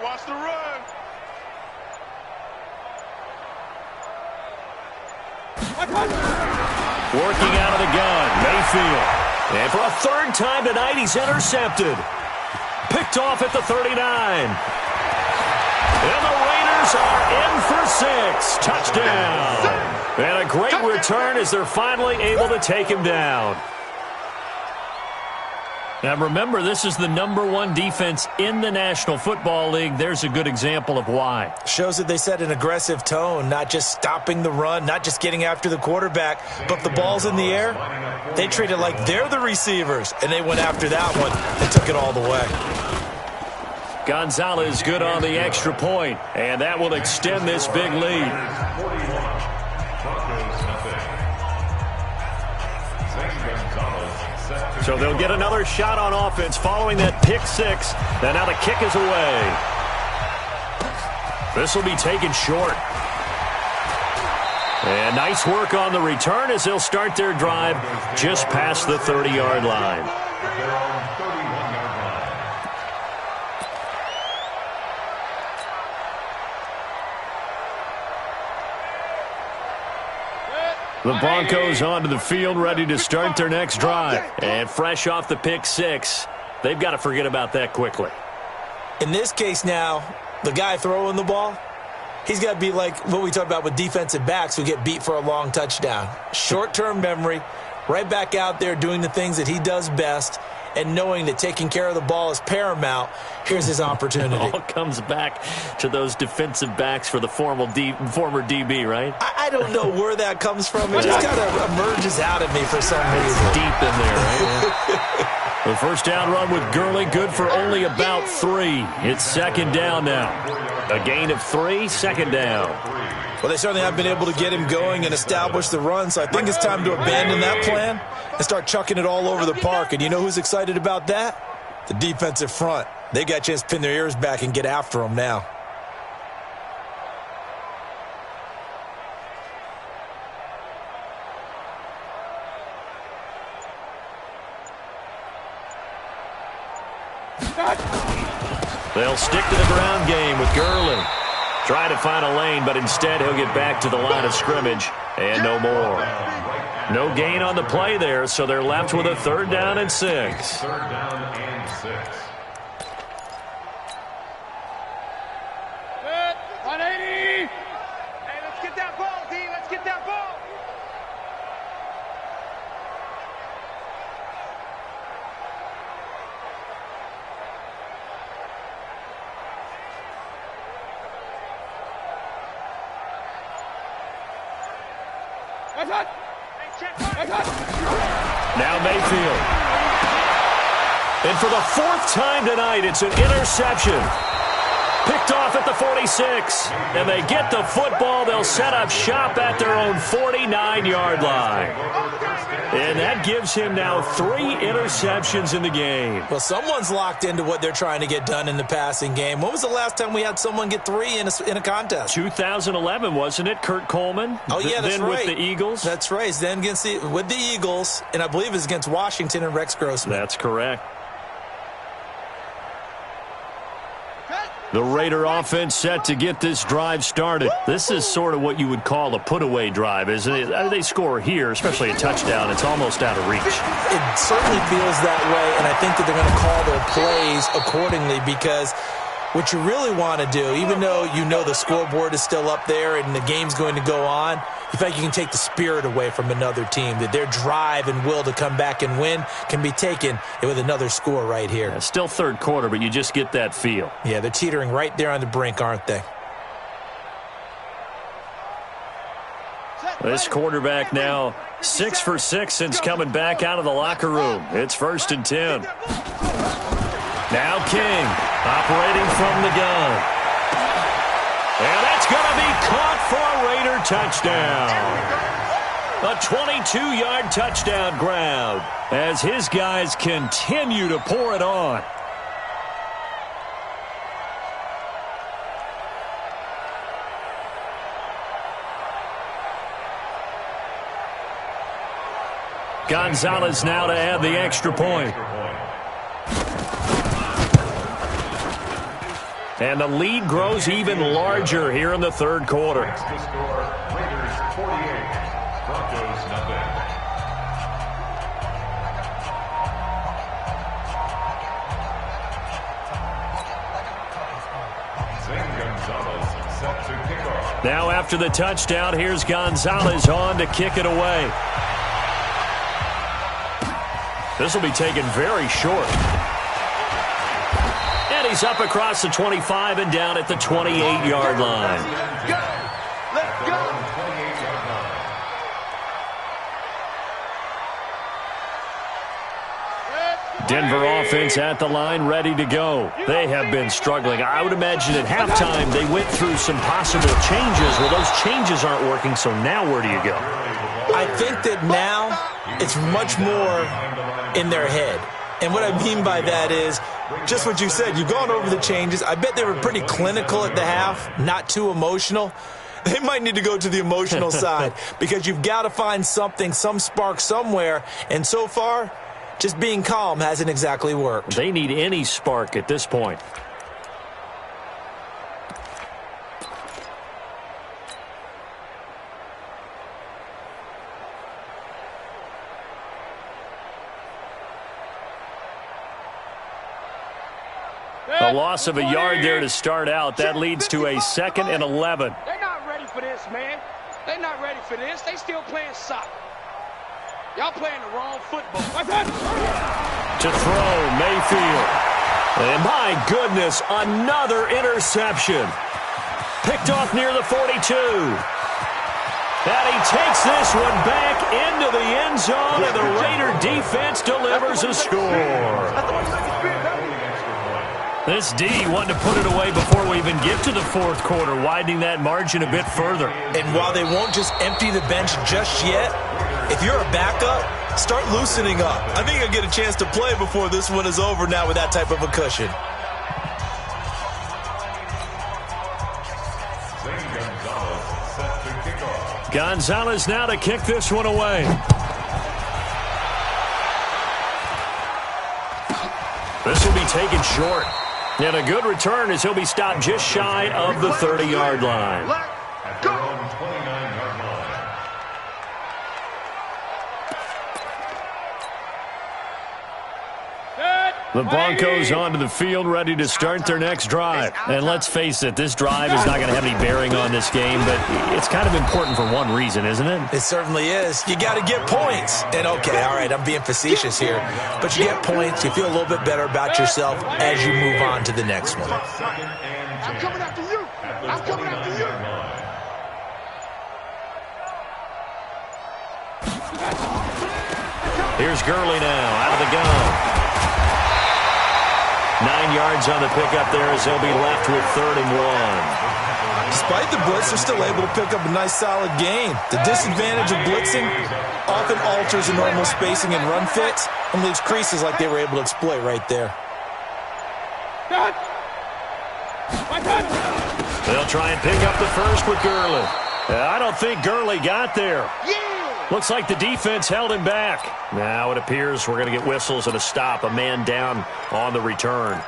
Working out of the gun, Mayfield. And for a third time tonight, he's intercepted. Picked off at the 39. And the Raiders are in for 6. Touchdown. And a great return as they're finally able to take him down. Now remember, this is the #1 defense in the National Football League. There's a good example of why. Shows that they set an aggressive tone, not just stopping the run, not just getting after the quarterback, but if the ball's in the air, they treat it like they're the receivers, and they went after that one and took it all the way. Gonzalez good on the extra point, and that will extend this big lead. So they'll get another shot on offense following that pick 6. And now the kick is away. This will be taken short. And nice work on the return as they'll start their drive just past the 30-yard line. The Broncos onto the field, ready to start their next drive. And fresh off the pick 6, they've got to forget about that quickly. In this case now, the guy throwing the ball, he's got to be like what we talk about with defensive backs who get beat for a long touchdown. Short-term memory, right back out there doing the things that he does best, and knowing that taking care of the ball is paramount. Here's his opportunity. It all comes back to those defensive backs for the former DB, right? I don't know where that comes from. It just kind of emerges out of me for some reason. Deep in there, right? The first down run with Gurley, good for only about 3. It's 2nd down now. A gain of 3, 2nd down. Well, they certainly have been able to get him going and establish the run, so I think it's time to abandon that plan and start chucking it all over the park. And you know who's excited about that? The defensive front. They got a chance to pin their ears back and get after him now. They'll stick to the ground game with Gurley. Try to find a lane, but instead he'll get back to the line of scrimmage and no more. No gain on the play there, so they're left with a 3rd down and 6. 3rd down and 6. 180. Hey, let's get that ball, D. Let's get that ball. Now Mayfield. And for the 4th time tonight, it's an interception. Picked off at the 46. And they get the football. They'll set up shop at their own 49-yard line. And that gives him now 3 interceptions in the game. Well, someone's locked into what they're trying to get done in the passing game. When was the last time we had someone get 3 in a contest? 2011, wasn't it? Kurt Coleman? Oh, yeah, that's then right. With the Eagles? That's right. Then with the Eagles, and I believe it was against Washington and Rex Grossman. That's correct. The Raider offense set to get this drive started. This is sort of what you would call a put-away drive, isn't it? They score here, especially a touchdown. It's almost out of reach. It certainly feels that way, and I think that they're going to call their plays accordingly because what you really want to do, even though you know the scoreboard is still up there and the game's going to go on, you feel like you can take the spirit away from another team, that their drive and will to come back and win can be taken with another score right here. Yeah, still third quarter, but you just get that feel. Yeah, they're teetering right there on the brink, aren't they? This quarterback now 6 for 6 since coming back out of the locker room. It's 1st and 10. Now King operating from the gun. And that's going to be caught for a Raider touchdown. A 22-yard touchdown grab as his guys continue to pour it on. Gonzalez now to add the extra point. And the lead grows even larger here in the third quarter. Raiders 48, Broncos nothing. Gonzalez set to kick off. Now after the touchdown, here's Gonzalez on to kick it away. This will be taken very short. And he's up across the 25 and down at the 28-yard line. Let's go. Denver offense at the line, ready to go. They have been struggling. I would imagine at halftime they went through some possible changes. Well, those changes aren't working, so now where do you go? I think that now it's much more in their head. And what I mean by that is just what you said. You've gone over the changes. I bet they were pretty clinical at the half, not too emotional. They might need to go to the emotional side because you've got to find something, some spark somewhere. And so far, just being calm hasn't exactly worked. They need any spark at this point. A loss of a yard there to start out. That leads to a 2nd and 11. They're not ready for this, man. They're not ready for this. They still playing soccer. Y'all playing the wrong football. To throw, Mayfield. And my goodness, another interception. Picked off near the 42. And he takes this one back into the end zone, and the Raider defense delivers a score. This D wanting to put it away before we even get to the fourth quarter, widening that margin a bit further. And while they won't just empty the bench just yet, if you're a backup, start loosening up. I think you'll get a chance to play before this one is over now with that type of a cushion. Gonzalez now to kick this one away. This will be taken short. And a good return as he'll be stopped just shy of the 30-yard line. At their own 29-yard line. The Broncos onto the field, ready to start their next drive. And let's face it, this drive is not going to have any bearing on this game, but it's kind of important for one reason, isn't it? It certainly is. You got to get points. And okay, all right, I'm being facetious here, but you get points, you feel a little bit better about yourself as you move on to the next one. I'm coming after you. I'm coming after you. Here's Gurley now, out of the gun. 9 yards on the pickup there as they'll be left with 3rd and 1. Despite the blitz, they're still able to pick up a nice, solid gain. The disadvantage of blitzing often alters the normal spacing and run fits and leaves creases like they were able to exploit right there. They'll try and pick up the first with Gurley. I don't think Gurley got there. Looks like the defense held him back. Now it appears we're going to get whistles and a stop, a man down on the return.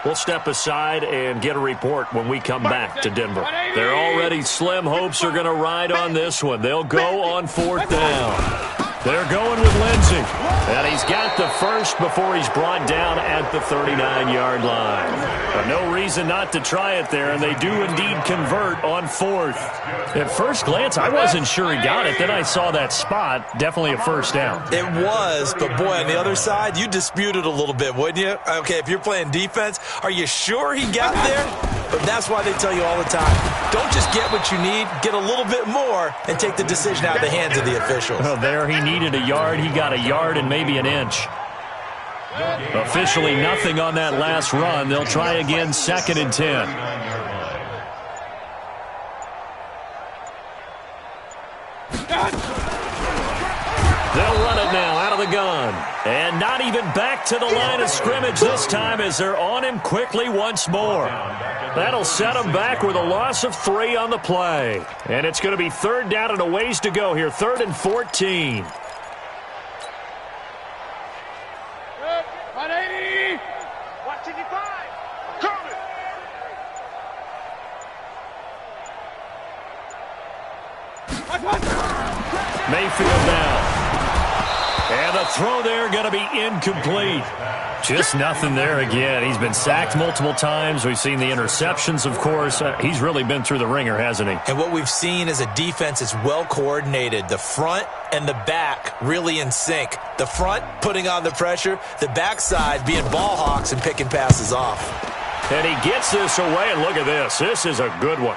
We'll step aside and get a report when we come back to Denver. They're already slim hopes are going to ride on this one. They'll go on 4th down. They're going with Lindsey. And he's got the first before he's brought down at the 39-yard line. But no reason not to try it there, and they do indeed convert on 4th. At first glance, I wasn't sure he got it. Then I saw that spot. Definitely a first down. It was, but boy, on the other side, you dispute it a little bit, wouldn't you? Okay, if you're playing defense, are you sure he got there? But that's why they tell you all the time, don't just get what you need, get a little bit more, and take the decision out of the hands of the officials. Well, there he needed a yard. He got a yard and maybe an inch. Officially nothing on that last run. They'll try again, 2nd and 10. They'll run it now out of the gun. And not even back to the line of scrimmage this time as they're on him quickly once more. That'll set him back with a loss of 3 on the play. And it's going to be 3rd down and a ways to go here. 3rd and 14. 180. 165. Coming. Mayfield now. And the throw there going to be incomplete. Just nothing there again. He's been sacked multiple times. We've seen the interceptions, of course. He's really been through the ringer, hasn't he? And what we've seen is a defense that's well coordinated. The front and the back really in sync. The front putting on the pressure. The backside being ball hawks and picking passes off. And he gets this away, and look at this. This is a good one.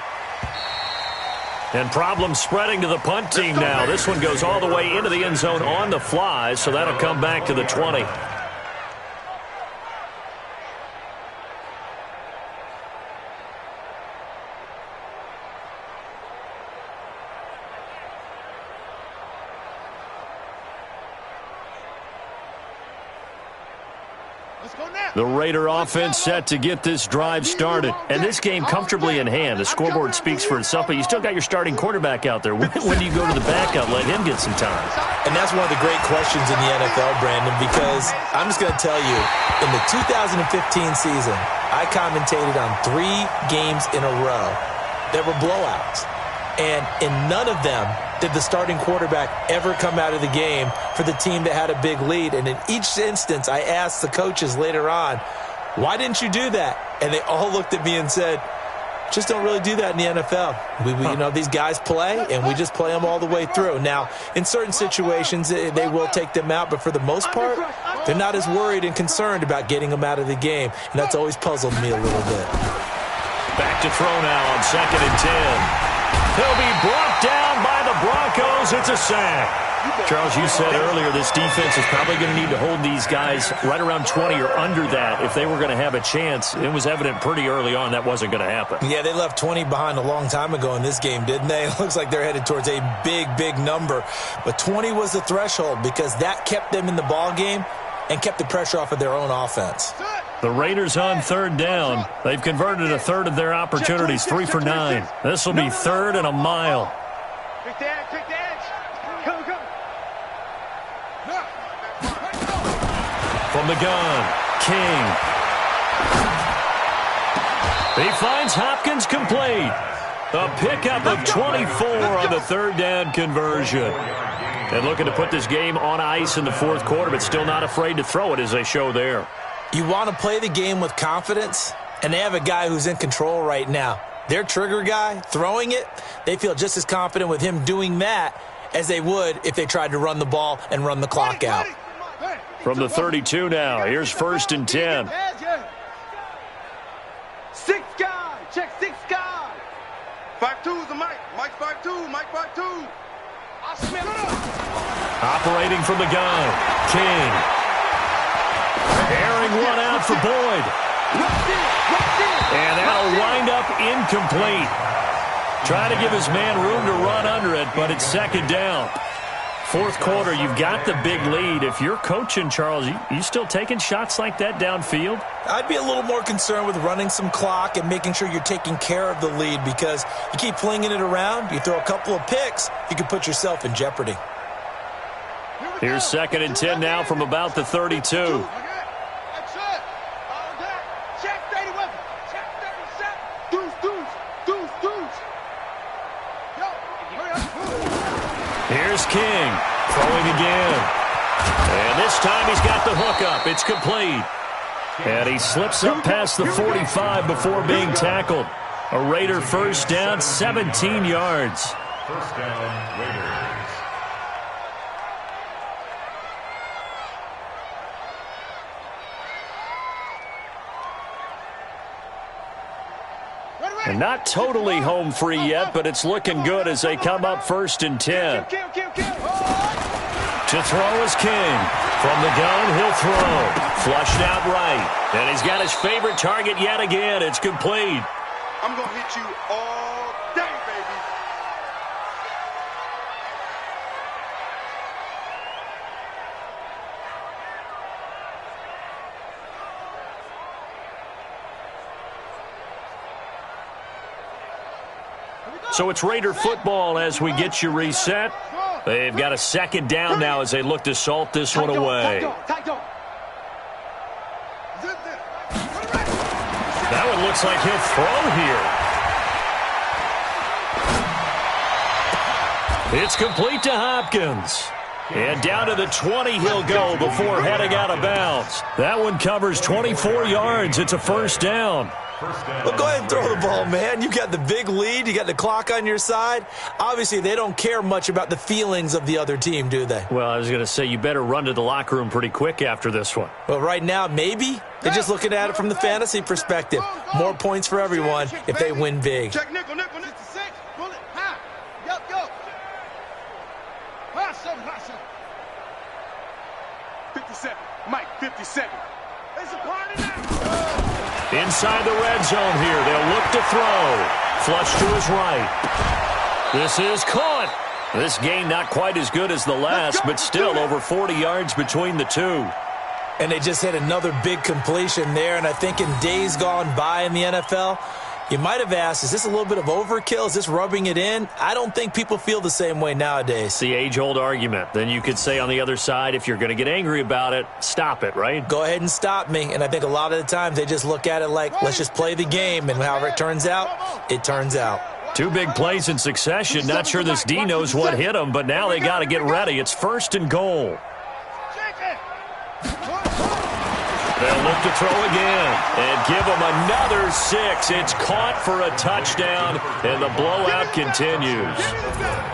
And problems spreading to the punt team now. This one goes all the way into the end zone on the fly, so that'll come back to the 20. The Raider offense set to get this drive started. And this game comfortably in hand. The scoreboard speaks for itself, but you still got your starting quarterback out there. When do you go to the backup, let him get some time? And that's one of the great questions in the NFL, Brandon, because I'm just going to tell you, in the 2015 season, I commentated on 3 games in a row that were blowouts. And in none of them did the starting quarterback ever come out of the game for the team that had a big lead. And in each instance, I asked the coaches later on, why didn't you do that? And they all looked at me and said, just don't really do that in the NFL. You know, these guys play, and we just play them all the way through. Now, in certain situations, they will take them out, but for the most part, they're not as worried and concerned about getting them out of the game. And that's always puzzled me a little bit. Back to throw now on 2nd and 10. He'll be brought down by the Broncos. It's a sack. Charles, you said earlier this defense is probably going to need to hold these guys right around 20 or under that if they were going to have a chance. It was evident pretty early on that wasn't going to happen. Yeah, they left 20 behind a long time ago in this game, didn't they? It looks like they're headed towards a big, big number. But 20 was the threshold because that kept them in the ball game and kept the pressure off of their own offense. The Raiders on 3rd down. They've converted a third of their opportunities, 3 for 9. This will be 3rd and a mile. Quick the edge. Come. From the gun, King. He finds Hopkins complete. A pickup of 24 on the 3rd down conversion. And looking to put this game on ice in the 4th quarter, but still not afraid to throw it as they show there. You want to play the game with confidence, and they have a guy who's in control right now. Their trigger guy, throwing it, they feel just as confident with him doing that as they would if they tried to run the ball and run the clock out. From the 32 now, here's 1st and 10. 6 guy. Check 6 guy. 5-2 is the Mike. Mike 5-2. Mike 5-2. Operating from the gun, King. Airing one out for Boyd. And that'll wind up incomplete. Trying to give his man room to run under it, but it's second down. Fourth quarter, you've got the big lead. If you're coaching, Charles, you still taking shots like that downfield? I'd be a little more concerned with running some clock and making sure you're taking care of the lead, because you keep flinging it around, you throw a couple of picks, you can put yourself in jeopardy. Here's 2nd and 10 now from about the 32. Here's King, throwing again. And this time he's got the hook up. It's complete. And he slips up past the 45 before being tackled. A Raider first down, 17 yards. First down, Raiders. And not totally home free yet, but it's looking good as they come up 1st and 10. To throw is King. From the gun, he'll throw. Flushed out right. And he's got his favorite target yet again. It's complete. I'm going to hit you all day, baby. So it's Raider football as we get you reset. They've got a 2nd down now as they look to salt this one away. That one looks like he'll throw here. It's complete to Hopkins. And down to the 20 he'll go before heading out of bounds. That one covers 24 yards. It's a first down. Well, go ahead and throw the ball, man. You got the big lead. You got the clock on your side. Obviously, they don't care much about the feelings of the other team, do they? Well, I was going to say, you better run to the locker room pretty quick after this one. Well, right now, maybe. They're just looking at it from the fantasy perspective. More points for everyone if they win big. Check nickel, 66. Bullet, high. Yup, go. High 7, high 7. 57. Mike, 57. It's a party now. Inside the red zone here. They'll look to throw. Flush to his right. This is caught. This gain not quite as good as the last, but still over 40 yards between the two. And they just hit another big completion there. And I think in days gone by in the NFL, you might have asked, is this a little bit of overkill? Is this rubbing it in? I don't think people feel the same way nowadays. It's the age-old argument. Then you could say on the other side, if you're going to get angry about it, stop it, right? Go ahead and stop me. And I think a lot of the times they just look at it like, let's just play the game. And however it turns out, it turns out. Two big plays in succession. Not sure this D knows what hit him, but now they got to get ready. It's 1st and goal. They'll look to throw again and give him another 6. It's caught for a touchdown, and the blowout continues.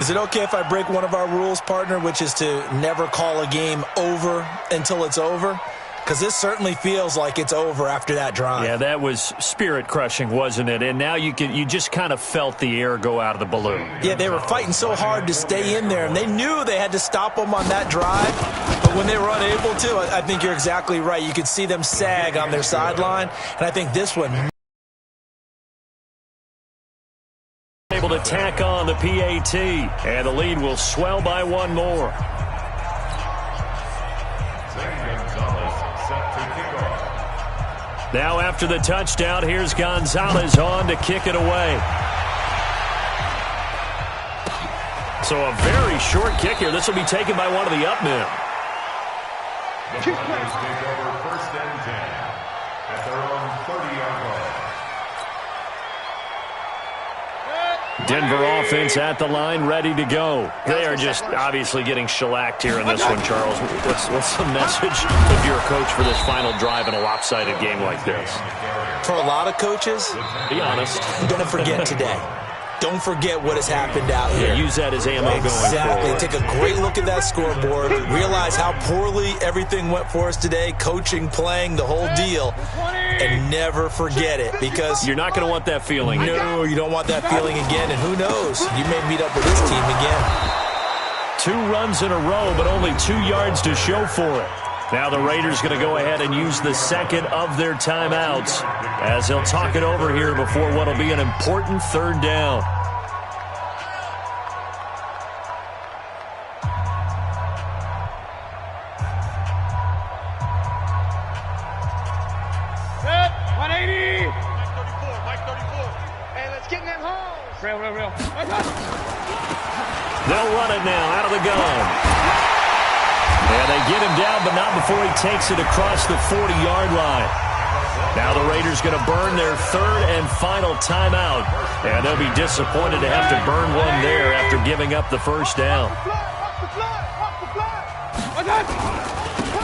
Is it okay if I break one of our rules, partner, which is to never call a game over until it's over? Because this certainly feels like it's over after that drive. Yeah, that was spirit-crushing, wasn't it? And now you just kind of felt the air go out of the balloon. Yeah, they were fighting so hard to stay in there, and they knew they had to stop them on that drive. But when they were unable to, I think you're exactly right. You could see them sag on their sideline, and I think this one... able to tack on the PAT, and the lead will swell by one more. Now after the touchdown, here's Gonzalez on to kick it away. So a very short kick here. This will be taken by one of the up men. The Buccaneers take over 1st and 10 at their own 30-yard line. Denver offense at the line, ready to go. They are just obviously getting shellacked here in this one, Charles. What's the message if you're a coach for this final drive in a lopsided game like this? For a lot of coaches, be honest, you're going to forget today. Don't forget what has happened out here. Yeah, use that as ammo going forward. Exactly. Take a great look at that scoreboard. Realize how poorly everything went for us today, coaching, playing, the whole deal. And never forget it, because you're not going to want that feeling. No, you don't want that feeling again. And who knows? You may meet up with this team again. 2 runs in a row, but only 2 yards to show for it. Now the Raiders going to go ahead and use the second of their timeouts as they'll talk it over here before what will be an important third down. Set, 180. Mike 34. Hey, let's get in them holes. Real. They'll run it now out of the gun. And they get him down, but not before he takes it across the 40-yard line. Now the Raiders going to burn their third and final timeout. And they'll be disappointed to have to burn one there after giving up the first down.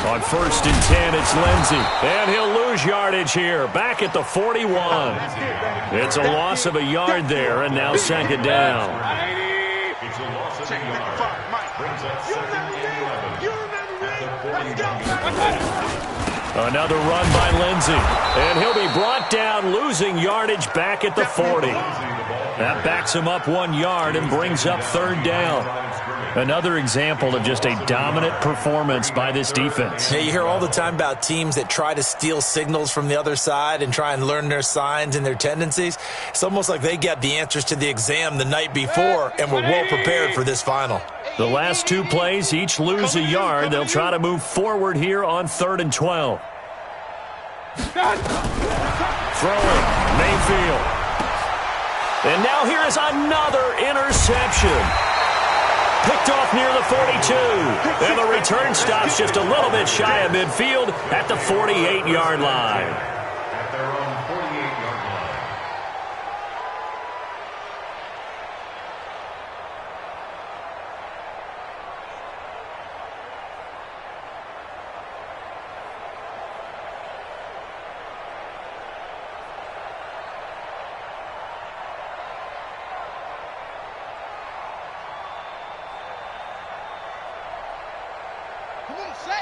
On 1st and 10, it's Lindsey. And he'll lose yardage here, back at the 41. It's a loss of a yard there, and now second down. It's a loss of a yard. Brings up second and 11. Another run by Lindsey. And he'll be brought down, losing yardage back at the 40. That backs him up 1 yard and brings up third down. Another example of just a dominant performance by this defense. Yeah, you hear all the time about teams that try to steal signals from the other side and try and learn their signs and their tendencies. It's almost like they got the answers to the exam the night before and were well prepared for this final. The last 2 plays each lose a yard. They'll try to move forward here on 3rd and 12. Throwing, Mayfield. And now here is another interception. Picked off near the 42. And the return stops just a little bit shy of midfield at the 48-yard line. At their own 48-yard line.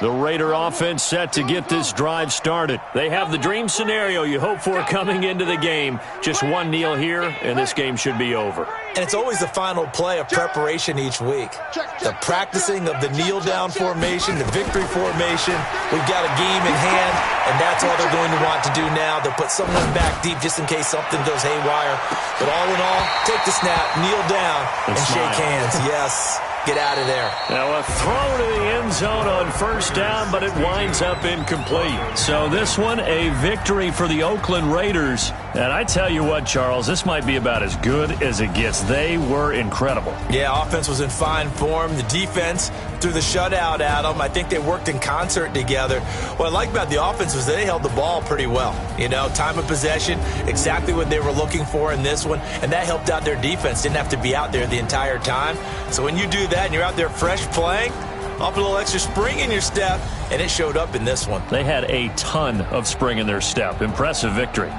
The Raider offense set to get this drive started. They have the dream scenario you hope for coming into the game. Just one kneel here, and this game should be over. And it's always the final play of preparation each week. The practicing of the kneel-down formation, the victory formation. We've got a game in hand, and that's all they're going to want to do now. They'll put someone back deep just in case something goes haywire. But all in all, take the snap, kneel down, and shake hands. Yes. Get out of there. Now a throw to the end zone on first down, but it winds up incomplete. So this one, a victory for the Oakland Raiders. And I tell you what, Charles, this might be about as good as it gets. They were incredible. Yeah, offense was in fine form. The defense threw the shutout at them. I think they worked in concert together. What I like about the offense was they held the ball pretty well. You know, time of possession, exactly what they were looking for in this one, and that helped out their defense. Didn't have to be out there the entire time. So when you do that and you're out there fresh playing, up a little extra spring in your step, and it showed up in this one. They had a ton of spring in their step. Impressive victory.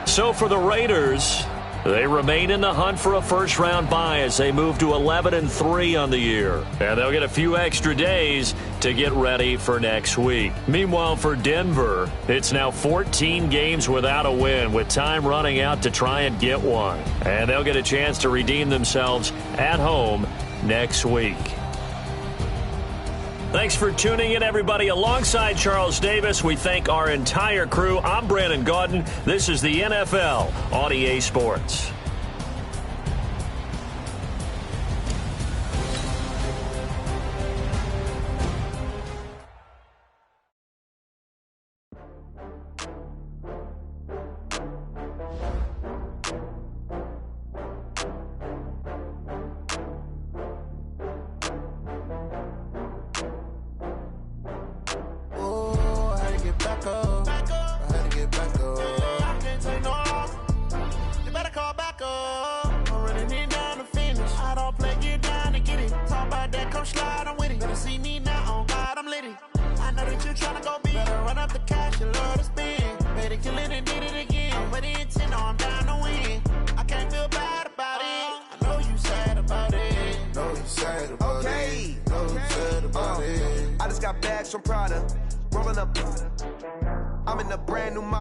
So for the Raiders, they remain in the hunt for a first-round bye as they move to 11-3 on the year. And they'll get a few extra days to get ready for next week. Meanwhile, for Denver, it's now 14 games without a win, with time running out to try and get one. And they'll get a chance to redeem themselves at home next week. Thanks for tuning in, everybody. Alongside Charles Davis, we thank our entire crew. I'm Brandon Gaudin. This is the NFL on EA Sports. I just got bags from Prada, rolling up. I'm in a brand new.